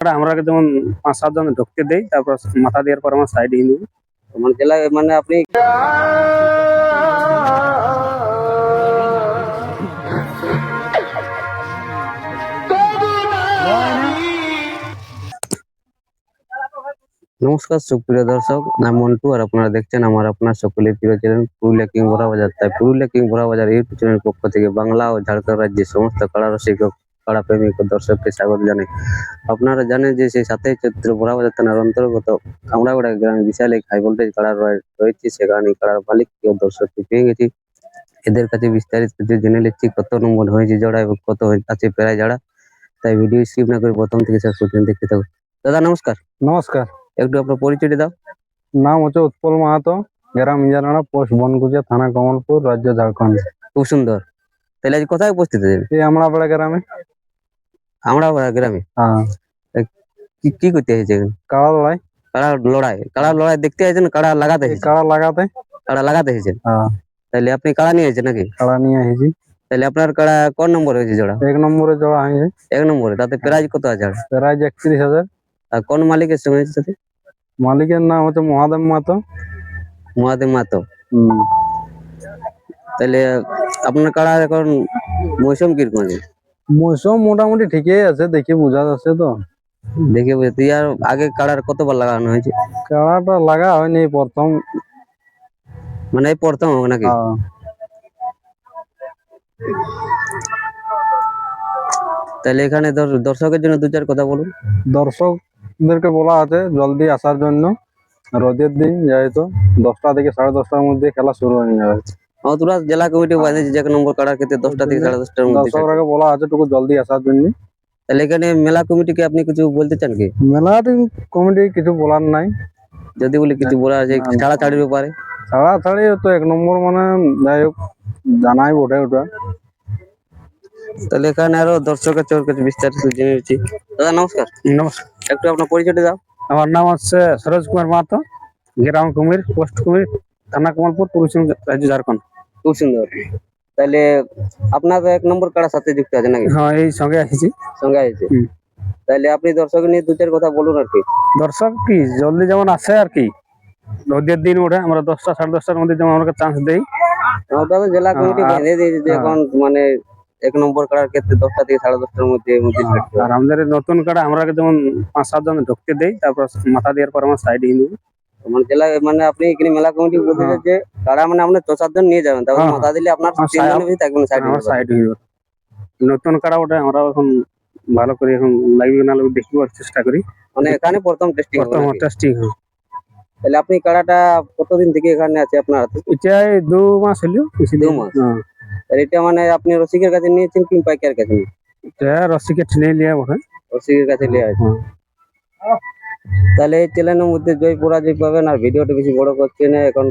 আমরা যেমন ৫-৭ জন ঢুকতে দেই, তারপর মাথা দেওয়ার পর আমার সাইড হিন্দু মানে জেলায় মানে আপনি নমস্কার সুপ্রিয় দর্শক, আমি মন্টু আর আপনারা দেখছেন আপনার সকলের প্রিয় চ্যানেল পুরুলিয়া কিং বড়া বাজার। তাই পুরুলিয়া কিং বড়া বাজার ইউটিউব চ্যানেলের পক্ষ থেকে বাংলা ও ঝাড়খণ্ড রাজ্যের সমস্ত কাড়া রসিক ও কাড়া প্রেমিক ও দর্শককে স্বাগত জানাই। আপনারা জানেন যে সেই 7ই চৈত্র বড়া বাজার থানার অন্তর্গত আমরাগোড়া গ্রামে বিশাল এক হাই ভোল্টেজ কাড়া রয়েছে। সেখানে কাড়ার মালিক ও দর্শককে পেয়ে গেছি। এদের কাছে বিস্তারিত কিছু জেনে নিচ্ছি, কত নম্বর হয়েছে জোড়া এবং কত আছে প্রায় জোড়া। তাই ভিডিও স্কিপ না করে প্রথম থেকে শেষ পর্যন্ত দেখতে থাকুন। দাদা নমস্কার। নমস্কার। একটু আপনার পরিচয়টা দাও। নাম হচ্ছে উৎপল মাহাতো, গ্রাম ইজারানা, পোস্ট বনকুচিয়া, থানা কমলপুর, রাজ্য ঝাড়খণ্ড। খুব সুন্দর। তাহলে আজ কোথায় উপস্থিত আছেন? এই আমরাপাড়া গ্রামে। আমরাপাড়া গ্রামে? হ্যাঁ। কি করতে এসেছে? কাড়া লড়াই। কাড়া লড়াই দেখতে এসেছেন? কাড়া লাগাতে এসেছেন? কাড়া লাগাতে এসেছেন। হ্যাঁ। তাহলে আপনি কাড়া নিয়ে এসেছেন নাকি? কাড়া নিয়ে এসেছি। তাহলে আপনার কাড়া কোন নম্বর হয়েছে জোড়া? 1 নম্বরে জোড়া হয়েছে। 1 নম্বরে। তাতে প্রাইজ কত আছে? প্রাইজ 31,000। আর কোন মালিকের সঙ্গে হয়েছে সাথে? মালিকের নাম হচ্ছে মহাদেব মাহাতো। মহাদেব মাহাতো। তাহলে আপনার কাড়া এখন মৌসুম কিরকম আছে? মৌসুম মোটামুটি ঠিকই আছে, দেখে বোঝা যাচ্ছে তো। দেখে তুই আর আগে কাড়ার কতবার লাগানো হয়েছে? কাড়াটা লাগা হয়নি, প্রথম। মানে এই প্রথম হোক নাকি? তাহলে এখানে দর্শকের জন্য 2-4 কথা বলুন। দর্শকদেরকে বলা আছে জলদি আসার জন্য। রোদের দিন যেহেতু 10টা থেকে 10:30টার মধ্যে খেলা শুরু হয়ে যাবে। তোরা জেলা কমিটি বাঁধেছে যে 1 নম্বর কাড়ার ক্ষেত্রে 10টা থেকে 10:30টার মধ্যে দর্শকরাকে বলা আছে একটু জলদি আসার জন্য। তাহলে এখানে মেলা কমিটিকে আপনি কিছু বলতে চান কি? মেলা কমিটি কিছু বলার নাই। যদি বলি কিছু বলার আছে ছাড়াছাড়ির ব্যাপারে? ছাড়াছাড়ি তো 1 নম্বর মানে যাই হোক জানাই বটে ওটা। তাহলে এখানে আরো দর্শকের কাছে বিস্তারিত জেনে নিচ্ছি। দাদা নমস্কার। নমস্কার। একটু আপনার পরিচয়টা দাও। আমার নাম হচ্ছে সরোজ কুমার মাহাতো, গ্রাম কুমির, পোস্ট কুমির, থানা কমলপুর, রাজ্য ঝাড়খণ্ড। খুব সুন্দর। তাহলে আপনার 1 নম্বর কাড়ার সাথে যুক্ত আছে নাকি? হ্যাঁ, এই সঙ্গে আসছি। তাহলে আপনি দর্শকের নিয়ে 2-4 কথা বলুন আর কি। দর্শক কি জলদি যেমন আসে আর কি, রোদের দিন ওঠে, আমরা 10টা 10:30টার মধ্যে যেমন আমাকে চান্স দেই। ওটা তো জেলা কমিটি বেঁধে দিয়েছে যে এখন মানে 1 নম্বর কাড়ার ক্ষেত্রে 10টা থেকে 10:30টার মধ্যে আর আমাদের নতুন কাড়া আমরা যেমন 5-7 জন ঢুকতে দেই, তারপর মাথা দেওয়ার পর আমার সাইড হিন্দু। মানে জেলা মানে আপনি এখানে মেলা কমিটি বলতে যে কাড়া মানে আপনি 6-7 জন নিয়ে যাবেন, তারপর মাথা দিলে আপনার 3 জনের ভিতরে থাকবেন সাইড হিন্দু। নতুন কাড়া ওটা আমরা এখন ভালো করে এখন লাইভ না লাইভ দেখবার চেষ্টা করি। মানে এখানে প্রথম টেস্টিং। তাহলে আপনি কাড়াটা কতদিন থেকে এখানে আছে আপনার হাতে? এটা 2 মাস হলো। 2 মাস। এটা মানে আপনি রসিকের কাছে নিয়েছেন কি পাইকার কাছে? এটা রসিকের ঠেলে লিয়া বটে। রসিকের কাছে লিয়া আছে। তাহলে এই চ্যানেলের মধ্যে জয় পরাজয় পাবেন, আর ভিডিওটা বেশি বড় করছে না। এখন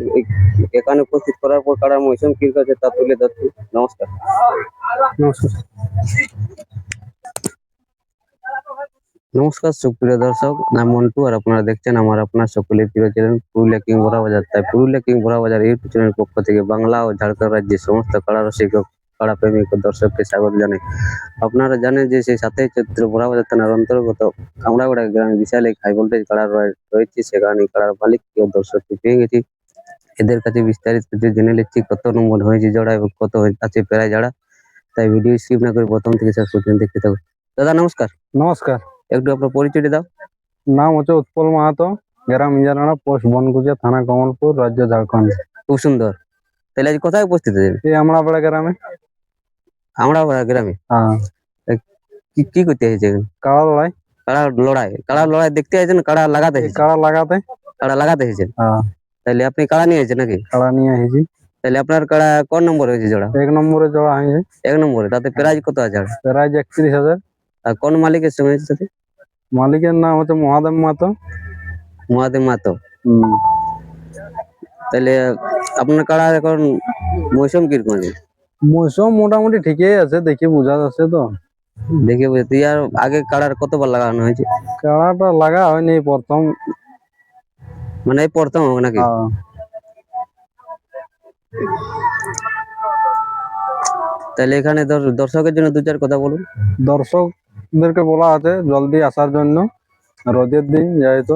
এখানে উপস্থিত করার পর কাড়ার মৌসুম কি আছে তা তুলে ধরছি। নমস্কার। নমস্কার সুপ্রিয় দর্শক, আমি মন্টু আর আপনারা দেখছেন আপনার সকলের প্রিয় চ্যানেল পুরুলিয়া কিং বড়া বাজার। তাই পুরুলিয়া কিং বড়া বাজার ইউটিউব চ্যানেলের পক্ষ থেকে বাংলা ও ঝাড়খণ্ড রাজ্যের সমস্ত কাড়া রসিক ও কাড়া প্রেমিক ও দর্শককে স্বাগত জানাই। আপনারা জানেন যে সেই 7ই চৈত্র বড়া বাজার থানার অন্তর্গত আমরাগোড়া গ্রামে বিশাল এক হাই ভোল্টেজ কাড়া রয়েছে। সেখানে কাড়ার মালিক ও দর্শককে পেয়ে গেছি। এদের কাছে বিস্তারিত কিছু জেনে নিচ্ছি, কত নম্বর হয়েছে জোড়া এবং কত আছে প্রায় জোড়া। তাই ভিডিও স্কিপ না করে প্রথম থেকে শেষ পর্যন্ত দেখতে থাকুন। দাদা নমস্কার। নমস্কার। একটু আপনার পরিচয়টা দাও। নাম হচ্ছে উৎপল মাহাতো, গ্রাম ইজারানা, পোস্ট বনকুচিয়া, থানা কমলপুর, রাজ্য ঝাড়খণ্ড। খুব সুন্দর। তাহলে আজ কোথায় উপস্থিত আছেন? এই আমরাপাড়া গ্রামে। আমরাপাড়া গ্রামে? হ্যাঁ। কি করতে এসেছেন? কাড়া লড়াই। কাড়া লড়াই দেখতে এসেছেন? কাড়া লাগাতে এসেছেন? কাড়া লাগাতে এসেছেন। তাহলে আপনি কাড়া নিয়ে এসেছেন নাকি? কাড়া নিয়ে এসেছি। তাহলে আপনার কাড়া কোন নম্বর হয়েছে জোড়া? 1 নম্বরে জোড়া হয়েছে। 1 নম্বরে। তাতে প্রাইজ কত আছে? প্রাইজ 31,000। আর কোন মালিকের সঙ্গে হয়েছে সাথে? মালিকের নাম হচ্ছে মহাদেব মাহাতো। মহাদেব মাহাতো। তাহলে আপনার কাড়া এখন মৌসুম কিরকম আছে? মৌসুম মোটামুটি ঠিকই আছে, দেখে বোঝা যাচ্ছে তো। দেখে তুই আর আগে কাড়ার কতবার লাগানো হয়েছে? কাড়াটা লাগা হয়নি, প্রথম। মানে এই প্রথম হোক নাকি? তাহলে এখানে দর্শকের জন্য 2-4 কথা বলুন। দর্শকদেরকে বলা আছে জলদি আসার জন্য। রোদের দিন যেহেতু